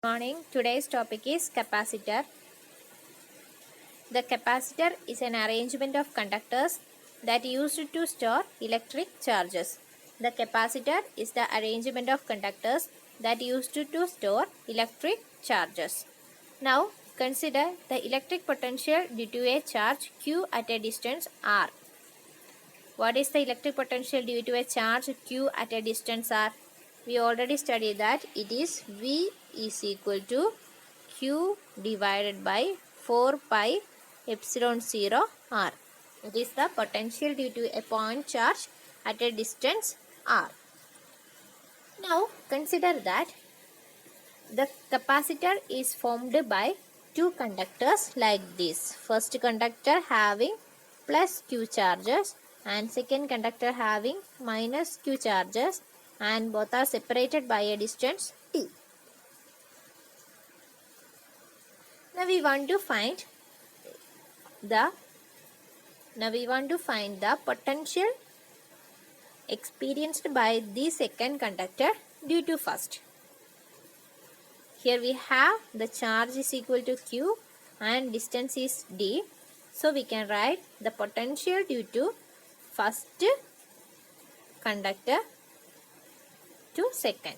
Morning. Today's topic is capacitor. The capacitor is an arrangement of conductors that used to store electric charges. The capacitor is the arrangement of conductors that used to store electric charges. Now consider the electric potential due to a charge Q at a distance R. What is the electric potential due to a charge Q at a distance R? We already studied that it is V is equal to Q divided by 4 pi epsilon 0 R. It is the potential due to a point charge at a distance R. Now consider that the capacitor is formed by two conductors like this. First conductor having plus Q charges and second conductor having minus Q charges, and both are separated by a distance T. Now we want to find the potential experienced by the second conductor due to first. Here we have the charge is equal to Q and distance is D. So we can write the potential due to first conductor to second.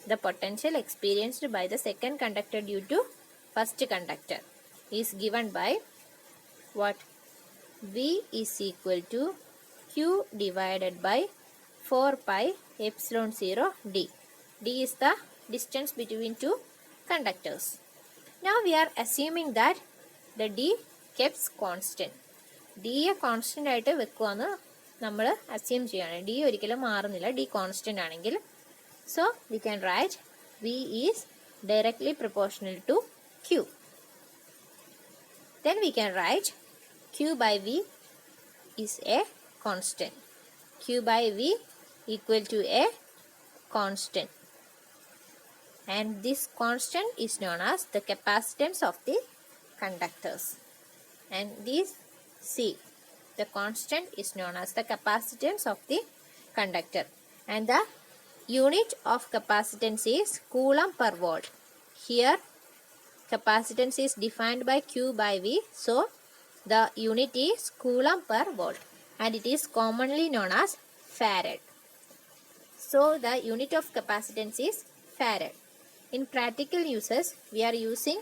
The potential experienced by the second conductor due to first conductor is given by what? V is equal to Q divided by 4 pi epsilon 0 D. D is the distance between two conductors. Now we are assuming that the D keeps constant. D യെ constant ആയിട്ട് വെക്കുവാന്ന് നമ്മൾ assume ചെയ്യാണ്. D ഒരിക്കലും മാറുന്നില്ല. D constant ആണെങ്കിൽ. So we can write V is directly proportional to Q. Then we can write Q by V is a constant. Q by V equal to a constant. And this constant is known as the capacitance of the conductors. And this C, the constant is known as the capacitance of the conductor. And the unit of capacitance is coulomb per volt. Here capacitance is defined by Q by V. So the unit is coulomb per volt. And it is commonly known as farad. So the unit of capacitance is farad. In practical uses, we are using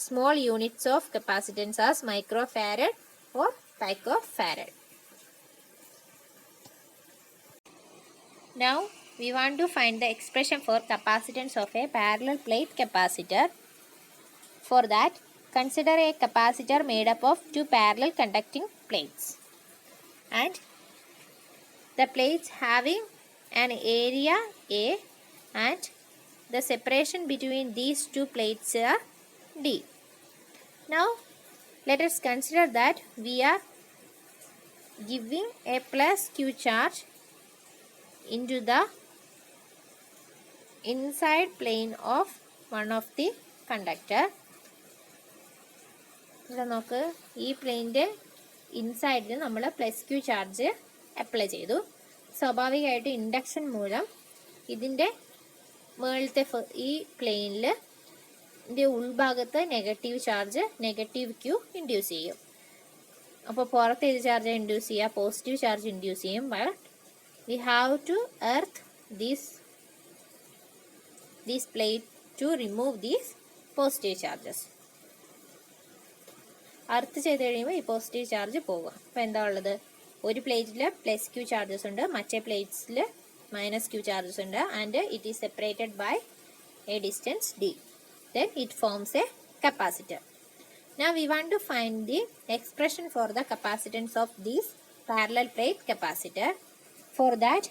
small units of capacitance as microfarad or picofarad. Now we want to find the expression for capacitance of a parallel plate capacitor. For that, consider a capacitor made up of two parallel conducting plates. And the plates having an area A and the separation between these two plates are D. Now let us consider that we are giving a plus Q charge into the inside plane of one of the conductor. ഇവിടെ നോക്ക്, ഈ പ്ലെയിൻ്റെ ഇൻസൈഡിൽ നമ്മൾ plus Q charge apply ചെയ്തു. സ്വാഭാവികമായിട്ട് induction മൂലം ഇതിൻ്റെ മുകളിലത്തെ ഈ പ്ലെയിനിൽ ഉൾഭാഗത്ത് negative charge negative Q induce ചെയ്യും. അപ്പോൾ പുറത്ത് ഏത് ചാർജ് ഇൻഡ്യൂസ് ചെയ്യുക? പോസിറ്റീവ് ചാർജ് ഇൻഡ്യൂസ് ചെയ്യും. But we have to earth these plate to remove these positive charges. എർത്ത് ചെയ്ത് കഴിയുമ്പോൾ ഈ പോസിറ്റീവ് ചാർജ് പോകുക. അപ്പോൾ എന്താ ഉള്ളത്? ഒരു പ്ലേറ്റിൽ പ്ലസ് ക്യൂ ചാർജസ് ഉണ്ട്, മറ്റേ പ്ലേറ്റ്സിൽ minus Q charges under, and it is separated by a distance D. Then it forms a capacitor. Now we want to find the expression for the capacitance of this parallel plate capacitor. For that,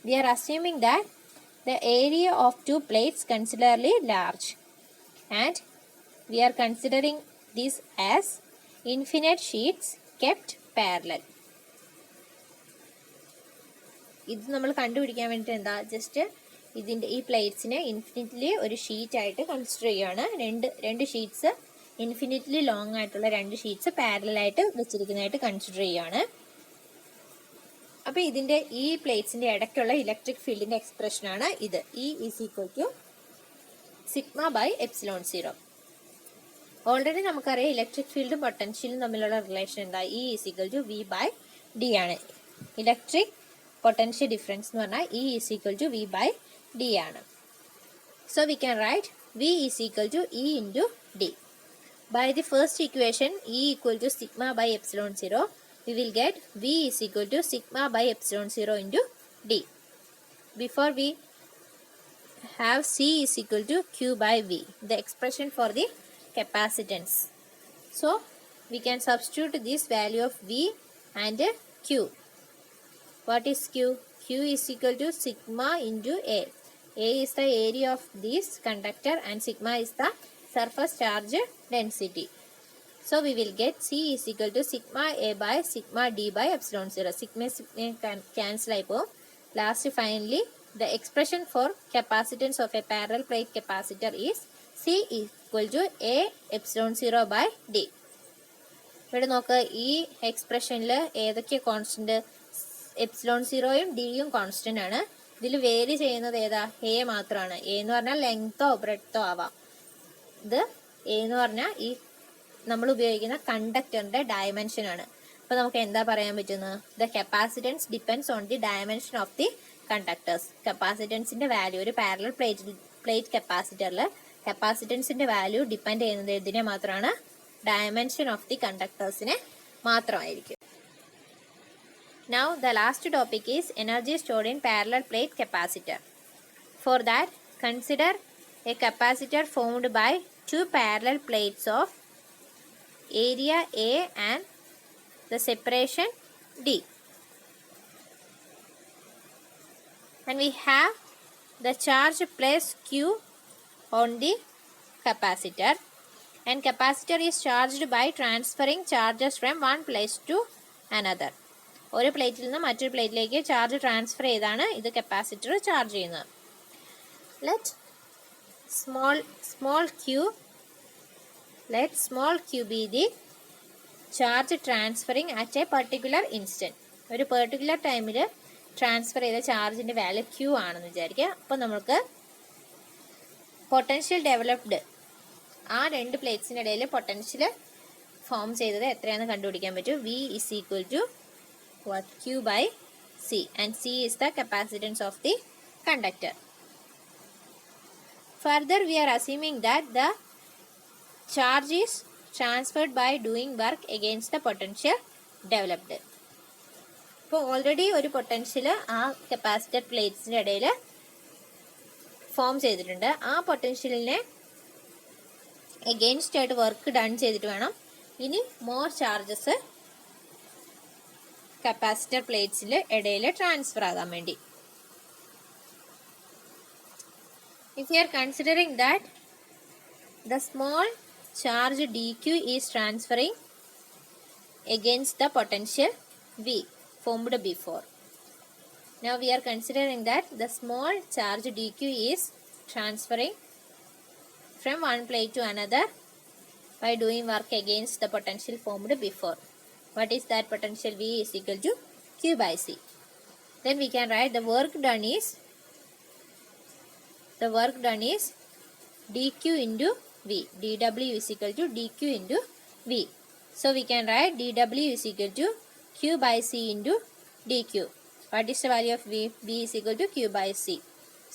we are assuming that the area of two plates considerably large, and we are considering this as infinite sheets kept parallel. ഇത് നമ്മൾ കണ്ടുപിടിക്കാൻ വേണ്ടിയിട്ട് എന്താ, just ഇതിൻ്റെ ഈ പ്ലേറ്റ്സിനെ infinitely ഒരു ഷീറ്റായിട്ട് consider ചെയ്യുകയാണ്. രണ്ട് ഷീറ്റ്സ് ഇൻഫിനിറ്റ്ലി ലോങ് ആയിട്ടുള്ള രണ്ട് ഷീറ്റ്സ് പാരലായിട്ട് വെച്ചിരിക്കുന്നതായിട്ട് കൺസിഡർ ചെയ്യുകയാണ്. അപ്പോൾ ഇതിൻ്റെ ഈ പ്ലേറ്റ്സിൻ്റെ ഇടയ്ക്കുള്ള ഇലക്ട്രിക് ഫീൽഡിൻ്റെ എക്സ്പ്രഷനാണ് ഇത്. E is equal to sigma by epsilon 0. Already നമുക്കറിയാം ഇലക്ട്രിക് ഫീൽഡും പൊട്ടൻഷ്യലും തമ്മിലുള്ള റിലേഷൻ എന്താ, E is equal to V by D ആണ്. ഇലക്ട്രിക് പൊട്ടൻഷ്യൽ ഡിഫറൻസ് എന്ന് പറഞ്ഞാൽ E is equal to V by D ആണ്. So we can write V is equal to E into D. By the first equation E equal to sigma by epsilon 0, we will get V is equal to sigma by epsilon 0 into D. Before we have C is equal to Q by V, the expression for the capacitance. So we can substitute this value of V and Q. What is Q? Q is equal to sigma into A. A is the area of this conductor and sigma is the surface charge density. So we will get C is equal to sigma A by sigma D by epsilon 0. Sigma cancel ആയിപ്പോ. Last finally the expression for capacitance of a parallel plate capacitor is C equal to A epsilon 0 by D. ഇവിടെ നോക്ക്, ഈ എക്സ്പ്രഷനിൽ ഏതൊക്കെ constant, epsilon 0യും ഡിയും constant ആണ്. ഇതിൽ vary ചെയ്യുന്നത് ഏതാ, എ മാത്രമാണ്. എ എന്ന് പറഞ്ഞാൽ ലെങ്തോ ബ്രെഡ്ത്തോ ആവാം. ഇത് എ എന്ന് പറഞ്ഞാൽ ഈ നമ്മൾ ഉപയോഗിക്കുന്ന കണ്ടക്ടറിന്റെ ഡയമെൻഷൻ ആണ്. അപ്പൊ നമുക്ക് എന്താ പറയാൻ പറ്റുന്നത്, the capacitance depends on the dimension of the conductors. കപ്പാസിറ്റൻസിന്റെ വാല്യൂ, ഒരു പാരലൽ പ്ലേറ്റ് കപ്പാസിറ്ററിൽ കപ്പാസിറ്റൻസിന്റെ വാല്യൂ ഡിപ്പെൻഡ് ചെയ്യുന്നത് ഇതിനെ മാത്രമാണ്, ഡയമെൻഷൻ ഓഫ് ദി കണ്ടക്ടേഴ്സിനെ മാത്രമായിരിക്കും. Now the last topic is energy stored in parallel plate capacitor. For that, consider a capacitor formed by two parallel plates of area A and the separation D. And we have the charge plus Q on the capacitor, and capacitor is charged by transferring charges from one place to another. ഒരു പ്ലേറ്റിൽ നിന്ന് മറ്റൊരു പ്ലേറ്റിലേക്ക് charge transfer ചെയ്താണ് ഇത് capacitor charge ചെയ്യുന്നത്. Let small q be the charge transferring at a particular instant. ഒരു particular ടൈമിൽ ട്രാൻസ്ഫർ ചെയ്ത ചാർജിന്റെ വാല്യൂ ക്യൂ ആണെന്ന് വിചാരിക്കുക. അപ്പോൾ നമുക്ക് പൊട്ടൻഷ്യൽ ഡെവലപ്ഡ്, ആ രണ്ട് പ്ലേറ്റ്സിൻ്റെ ഇടയിൽ പൊട്ടൻഷ്യൽ ഫോം ചെയ്തത് എത്രയാണെന്ന് കണ്ടുപിടിക്കാൻ പറ്റും. V is equal to what, Q by C, and C is the capacitance of the conductor. Further, we are assuming that the charge is transferred by doing work against the potential developed. ഇപ്പോൾ already ഒരു potential ആ capacitor പ്ലേറ്റ്സിൻ്റെ ഇടയിൽ form ചെയ്തിട്ടുണ്ട്. ആ പൊട്ടൻഷ്യലിനെ against ആയിട്ട് work done ചെയ്തിട്ട് വേണം ഇനി മോർ ചാർജസ് കപ്പാസിറ്റർ പ്ലേറ്റ്സിൽ ഇടയിൽ ട്രാൻസ്ഫർ ആകാൻ വേണ്ടി. If you are considering that the small charge dq is transferring against the potential V formed before. Now we are considering that the small charge dq is transferring from one plate to another by doing work against the potential formed before. What is that potential? V is equal to Q by C. Then we can write the work done is dq into V. dW is equal to dq into V. So we can write dW is equal to Q by C into dq. What is the value of V? V is equal to Q by C.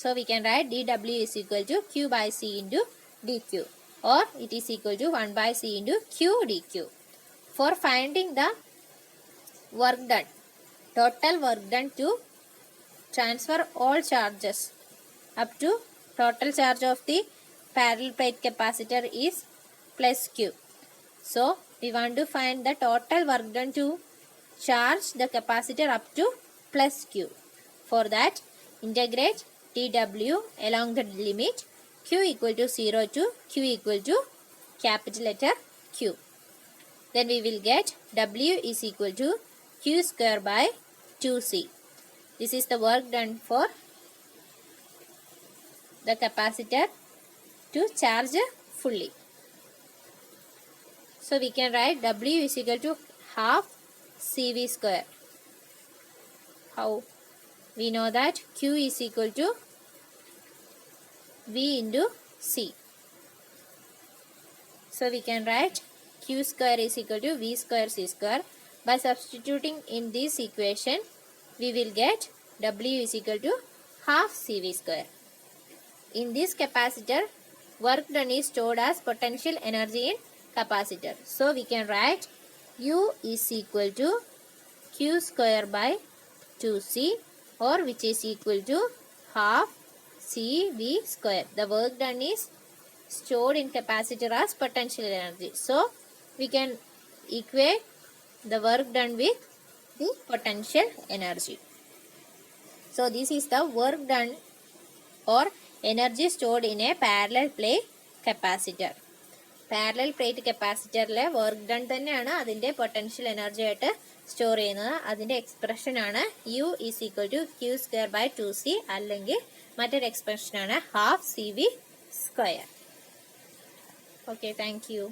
So we can write dW is equal to Q by C into dq, or it is equal to 1 by C into Q dq. For finding the work done, total work done to transfer all charges up to total charge of the parallel plate capacitor is plus Q. So we want to find the total work done to charge the capacitor up to plus Q. For that, integrate dW along the limit Q equal to 0 to Q equal to capital letter Q. Then we will get W is equal to Q square by 2C. This is the work done for the capacitor to charge fully. So we can write W is equal to half CV square. How? We know that Q is equal to V into C. So we can write Q square is equal to V square C square. By substituting in this equation, we will get W is equal to half CV square. In this capacitor, work done is stored as potential energy in capacitor. So we can write U is equal to Q square by 2C, or which is equal to half CV square. The work done is stored in capacitor as potential energy. So we can equate the work done with the potential energy. So this is the work done or energy stored in a parallel plate capacitor. Parallel plate കപ്പാസിറ്ററിലെ work done തന്നെയാണ് അതിൻ്റെ potential energy ആയിട്ട് store ചെയ്യുന്നത്. അതിൻ്റെ എക്സ്പ്രഷനാണ് U is equal to Q square by 2C, അല്ലെങ്കിൽ മറ്റൊരു എക്സ്പ്രഷനാണ് half CV square. Okay, thank U.